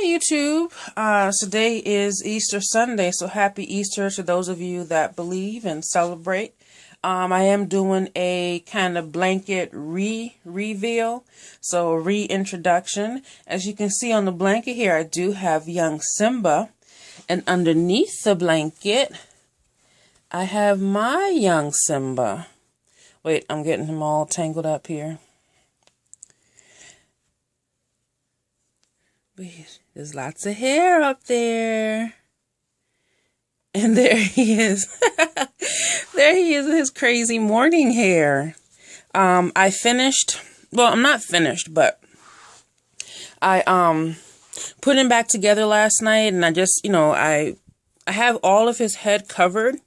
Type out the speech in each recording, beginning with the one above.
Hey YouTube, today is Easter Sunday, so happy Easter to those of you that believe and celebrate. I am doing a kind of blanket reveal, so reintroduction. As you can see on the blanket here, I do have young Simba, and underneath the blanket, I have my young Simba. Wait, I'm getting him all tangled up here. There's lots of hair up there. And there he is. There he is with his crazy morning hair. I finished, well, I'm not finished, but I put him back together last night, and I just, I have all of his head covered.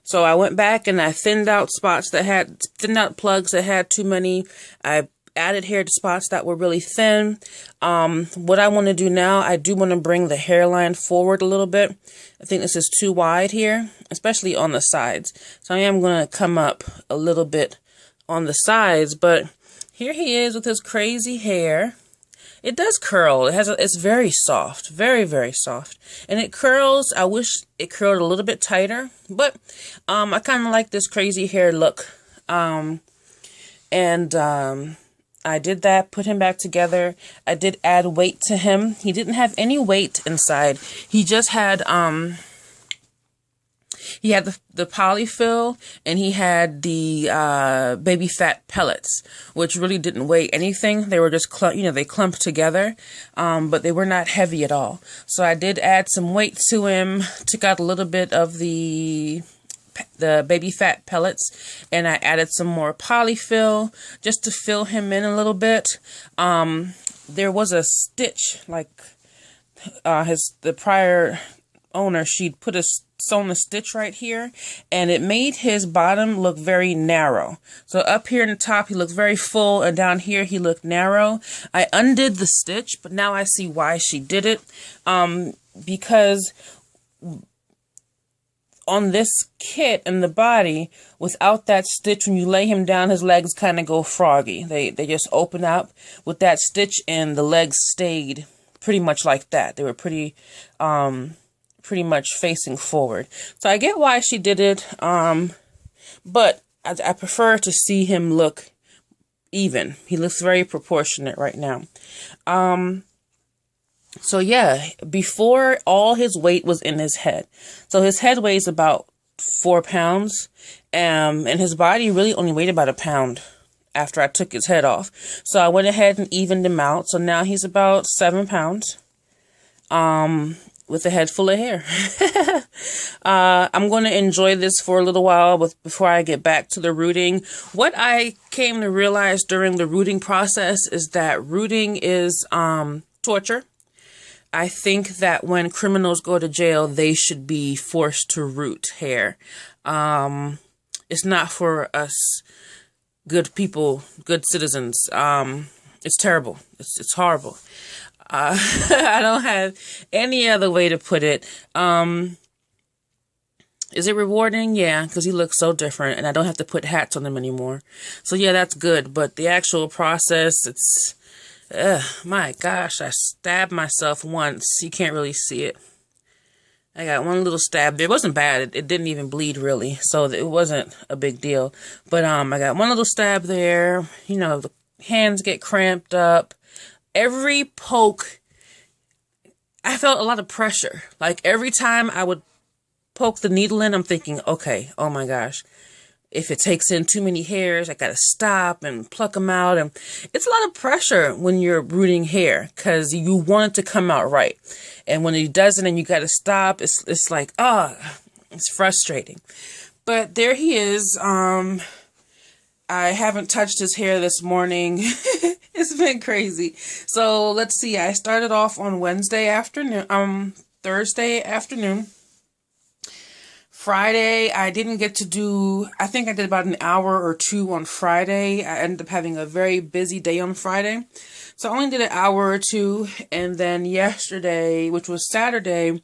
So I went back and I thinned out plugs that had too many. I added hair to spots that were really thin. What I want to do now, I do want to bring the hairline forward a little bit. I think this is too wide here, especially on the sides. So I am going to come up a little bit on the sides, but here he is with his crazy hair. It does curl. It's very soft, very, very soft. And it curls. I wish it curled a little bit tighter, but I kind of like this crazy hair look. I did that, put him back together. I did add weight to him. He didn't have any weight inside. He just had, he had the polyfill, and he had the baby fat pellets, which really didn't weigh anything. They were just, they clumped together, but they were not heavy at all. So I did add some weight to him, took out a little bit of the baby fat pellets, and I added some more polyfill just to fill him in a little bit. There was a stitch, like the prior owner, she'd sewn a stitch right here, and it made his bottom look very narrow. So up here in the top he looked very full, and down here he looked narrow. I undid the stitch, but now I see why she did it, because on this kit and the body, without that stitch, when you lay him down, his legs kind of go froggy. They just open up. With that stitch and the legs stayed pretty much like that. They were pretty much facing forward. So I get why she did it, but I prefer to see him look even. He looks very proportionate right now. So yeah, before, all his weight was in his head. So his head weighs about 4 pounds, and his body really only weighed about 1 pound after I took his head off. So I went ahead and evened him out. So now he's about 7 pounds, with a head full of hair. I'm going to enjoy this for a little while before I get back to the rooting. What I came to realize during the rooting process is that rooting is torture. I think that when criminals go to jail, they should be forced to root hair. It's not for us good people, good citizens. It's terrible. It's horrible. I don't have any other way to put it. Is it rewarding? Yeah, because he looks so different, and I don't have to put hats on him anymore. So yeah, that's good. But the actual process, it's... my gosh, I stabbed myself once. You can't really see it. I got one little stab there. It wasn't bad. It didn't even bleed really, so it wasn't a big deal. But I got one little stab there. The hands get cramped up. Every poke, I felt a lot of pressure. Like every time I would poke the needle in, I'm thinking, okay, oh my gosh. If it takes in too many hairs, I gotta stop and pluck them out. And it's a lot of pressure when you're rooting hair, because you want it to come out right. And when it doesn't and you gotta stop, it's like, it's frustrating. But there he is. I haven't touched his hair this morning. It's been crazy. So let's see. I started off on Thursday afternoon. Friday, I didn't get to do, I think I did about an hour or two on Friday. I ended up having a very busy day on Friday. So I only did an hour or two. And then yesterday, which was Saturday,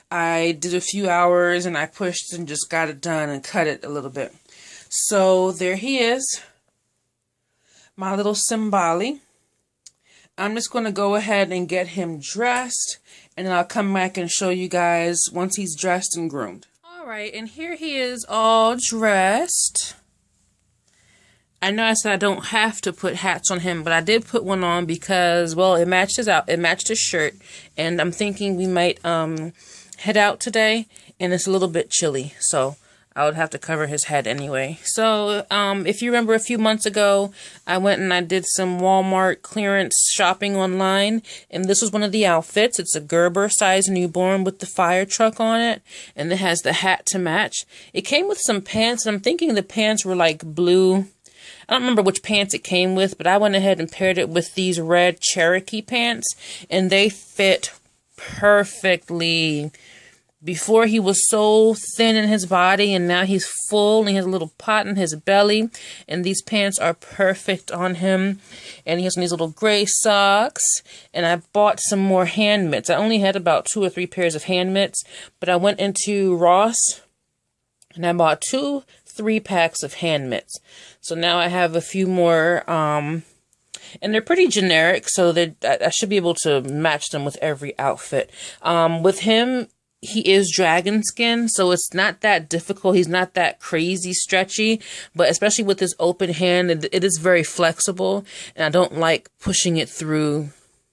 I did a few hours and I pushed and just got it done and cut it a little bit. So there he is, my little Symbali. I'm just going to go ahead and get him dressed, and then I'll come back and show you guys once he's dressed and groomed. Alright, and here he is all dressed. I know I said I don't have to put hats on him, but I did put one on because, well, it matched his shirt, and I'm thinking we might head out today, and it's a little bit chilly, so I would have to cover his head anyway. So, if you remember a few months ago, I went and I did some Walmart clearance shopping online, and this was one of the outfits. It's a Gerber size newborn with the fire truck on it, and it has the hat to match. It came with some pants, and I'm thinking the pants were like blue. I don't remember which pants it came with, but I went ahead and paired it with these red Cherokee pants, and they fit perfectly. Before he was so thin in his body, and now he's full, and he has a little pot in his belly, and these pants are perfect on him. And he has these little gray socks, and I bought some more hand mitts. I only had about 2 or 3 pairs of hand mitts, but I went into Ross, and I bought 2 3-packs of hand mitts. So now I have a few more, and they're pretty generic, so that I should be able to match them with every outfit. With him, he is dragonskin, so it's not that difficult. He's not that crazy stretchy, but especially with his open hand, it is very flexible, and I don't like pushing it through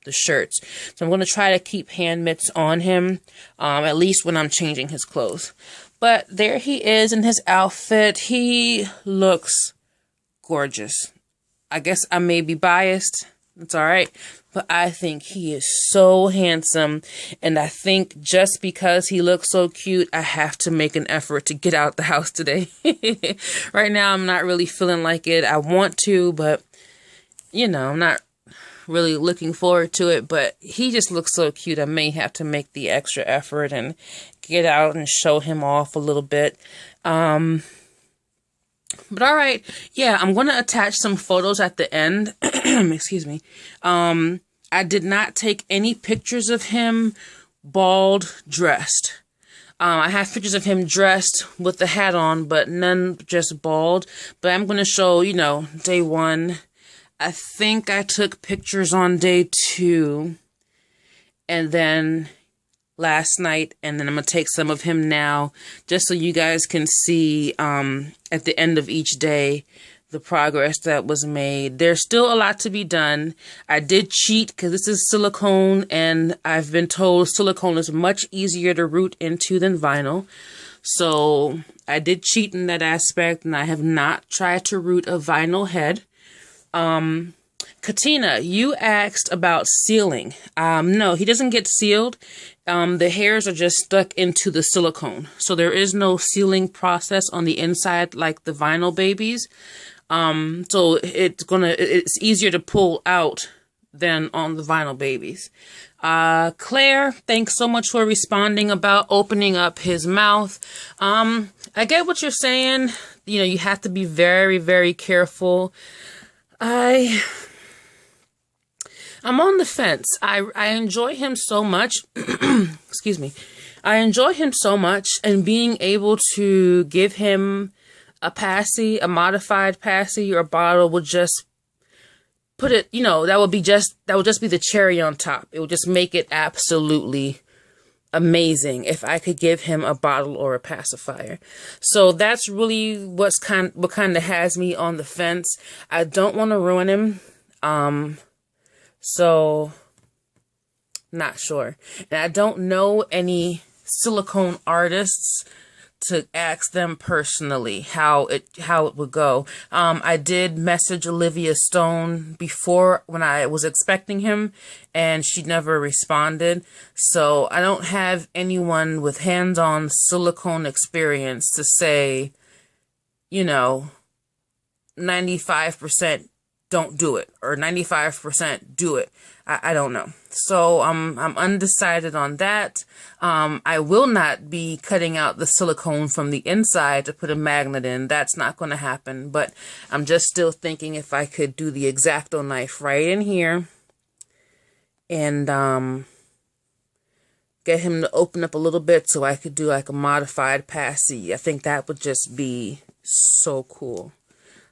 the shirts. So I'm going to try to keep hand mitts on him, at least when I'm changing his clothes. But there he is in his outfit. He looks gorgeous. I guess I may be biased. It's all right. But I think he is so handsome. And I think just because he looks so cute, I have to make an effort to get out the house today. Right now, I'm not really feeling like it. I want to, but, you know, I'm not really looking forward to it. But he just looks so cute. I may have to make the extra effort and get out and show him off a little bit. But all right, yeah, I'm going to attach some photos at the end. Excuse me. I did not take any pictures of him bald dressed. I have pictures of him dressed with the hat on, but none just bald. But I'm going to show, you know, day 1. I think I took pictures on day 2. And then last night, and then I'm going to take some of him now, just so you guys can see at the end of each day the progress that was made. There's still a lot to be done. I did cheat because this is silicone, and I've been told silicone is much easier to root into than vinyl. So I did cheat in that aspect, and I have not tried to root a vinyl head. Katina, you asked about sealing. No, he doesn't get sealed. The hairs are just stuck into the silicone. So there is no sealing process on the inside like the vinyl babies. So it's easier to pull out than on the vinyl babies. Claire, thanks so much for responding about opening up his mouth. I get what you're saying. You know, you have to be very, very careful. I'm on the fence. I enjoy him so much. Excuse me. I enjoy him so much, and being able to give him a passy, a modified passy or bottle would just put it, you know, that would just be the cherry on top. It would just make it absolutely amazing if I could give him a bottle or a pacifier. So that's really what kind of has me on the fence. I don't want to ruin him. So, not sure. And I don't know any silicone artists to ask them personally how it would go. I did message Olivia Stone before when I was expecting him, and she never responded. So I don't have anyone with hands-on silicone experience to say, you know, 95% don't do it, or 95% do it. I don't know. So I'm undecided on that. I will not be cutting out the silicone from the inside to put a magnet in. That's not going to happen. But I'm just still thinking if I could do the X-Acto knife right in here and get him to open up a little bit so I could do like a modified passy. I think that would just be so cool.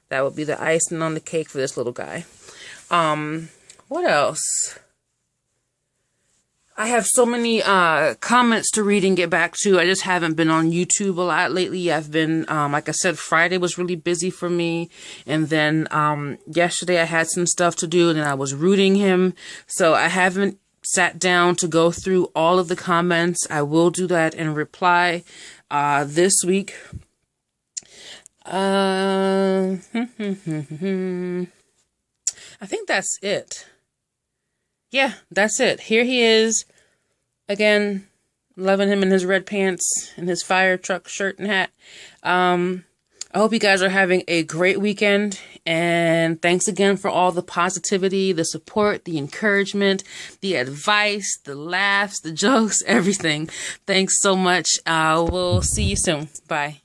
That would be the icing on the cake for this little guy. What else? I have so many comments to read and get back to. I just haven't been on YouTube a lot lately. I've been, like I said, Friday was really busy for me. And then yesterday I had some stuff to do and then I was rooting him. So I haven't sat down to go through all of the comments. I will do that and reply this week. I think that's it. Yeah, that's it. Here he is. Again, loving him in his red pants and his fire truck shirt and hat. I hope you guys are having a great weekend. And thanks again for all the positivity, the support, the encouragement, the advice, the laughs, the jokes, everything. Thanks so much. We'll see you soon. Bye.